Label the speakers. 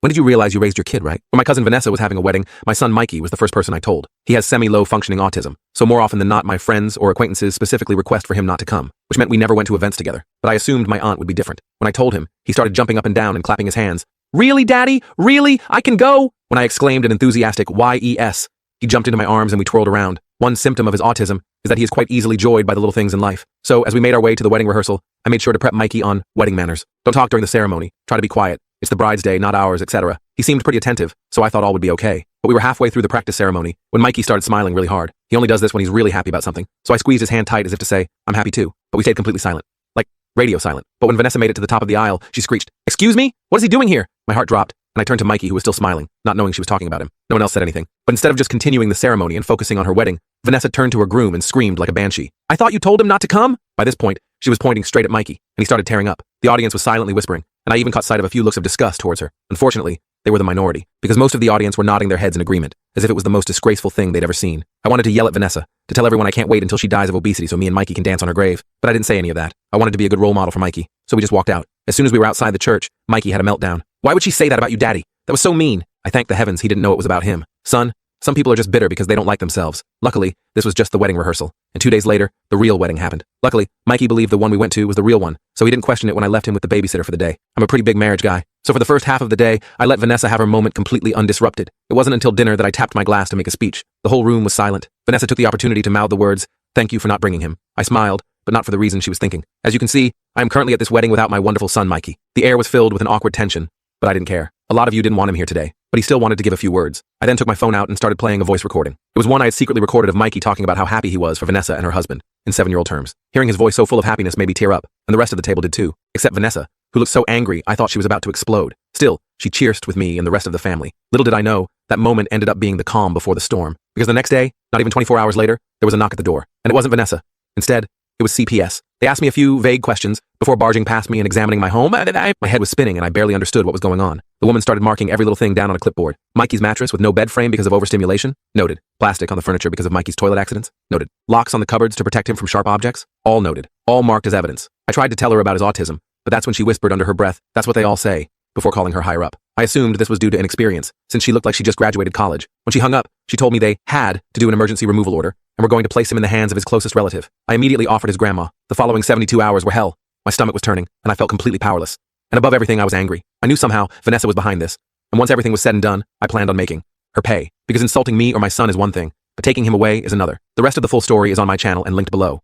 Speaker 1: When did you realize you raised your kid, right? When my cousin Vanessa was having a wedding, my son Mikey was the first person I told. He has semi-low functioning autism, so more often than not, my friends or acquaintances specifically request for him not to come, which meant we never went to events together. But I assumed my aunt would be different. When I told him, he started jumping up and down and clapping his hands. Really, Daddy? Really? I can go? When I exclaimed an enthusiastic YES, he jumped into my arms and we twirled around. One symptom of his autism is that he is quite easily joyed by the little things in life. So as we made our way to the wedding rehearsal, I made sure to prep Mikey on wedding manners. Don't talk during the ceremony. Try to be quiet. It's the bride's day, not ours, etc. He seemed pretty attentive, so I thought all would be okay. But we were halfway through the practice ceremony when Mikey started smiling really hard. He only does this when he's really happy about something. So I squeezed his hand tight as if to say, I'm happy too. But we stayed completely silent. Like, radio silent. But when Vanessa made it to the top of the aisle, she screeched, "Excuse me? What is he doing here?" My heart dropped, and I turned to Mikey, who was still smiling, not knowing she was talking about him. No one else said anything. But instead of just continuing the ceremony and focusing on her wedding, Vanessa turned to her groom and screamed like a banshee. "I thought you told him not to come?" By this point, she was pointing straight at Mikey, and he started tearing up. The audience was silently whispering, and I even caught sight of a few looks of disgust towards her. Unfortunately, they were the minority, because most of the audience were nodding their heads in agreement, as if it was the most disgraceful thing they'd ever seen. I wanted to yell at Vanessa, to tell everyone I can't wait until she dies of obesity so me and Mikey can dance on her grave, but I didn't say any of that. I wanted to be a good role model for Mikey, so we just walked out. As soon as we were outside the church, Mikey had a meltdown. "Why would she say that about you, Daddy? That was so mean." I thanked the heavens he didn't know it was about him. "Son, some people are just bitter because they don't like themselves. Luckily, this was just the wedding rehearsal, and 2 days later, the real wedding happened. Luckily, Mikey believed the one we went to was the real one, so he didn't question it when I left him with the babysitter for the day. I'm a pretty big marriage guy, so for the first half of the day, I let Vanessa have her moment completely undisrupted. It wasn't until dinner that I tapped my glass to make a speech. The whole room was silent. Vanessa took the opportunity to mouth the words, "Thank you for not bringing him." I smiled, but not for the reason she was thinking. As you can see, I am currently at this wedding without my wonderful son, Mikey. The air was filled with an awkward tension, but I didn't care. A lot of you didn't want him here today, but he still wanted to give a few words. I then took my phone out and started playing a voice recording. It was one I had secretly recorded of Mikey talking about how happy he was for Vanessa and her husband, in 7-year-old terms. Hearing his voice so full of happiness made me tear up, and the rest of the table did too, except Vanessa, who looked so angry I thought she was about to explode. Still, she cheersed with me and the rest of the family. Little did I know, that moment ended up being the calm before the storm, because the next day, not even 24 hours later, there was a knock at the door, and it wasn't Vanessa. Instead, it was CPS. They asked me a few vague questions before barging past me and examining my home. My head was spinning and I barely understood what was going on. The woman started marking every little thing down on a clipboard. Mikey's mattress with no bed frame because of overstimulation? Noted. Plastic on the furniture because of Mikey's toilet accidents? Noted. Locks on the cupboards to protect him from sharp objects? All noted. All marked as evidence. I tried to tell her about his autism, but that's when she whispered under her breath, "That's what they all say," before calling her higher up. I assumed this was due to inexperience, since she looked like she just graduated college. When she hung up, she told me they had to do an emergency removal order and were going to place him in the hands of his closest relative. I immediately offered his grandma. The following 72 hours were hell. My stomach was turning, and I felt completely powerless. And above everything, I was angry. I knew somehow Vanessa was behind this, and once everything was said and done, I planned on making her pay, because insulting me or my son is one thing, but taking him away is another. The rest of the full story is on my channel and linked below.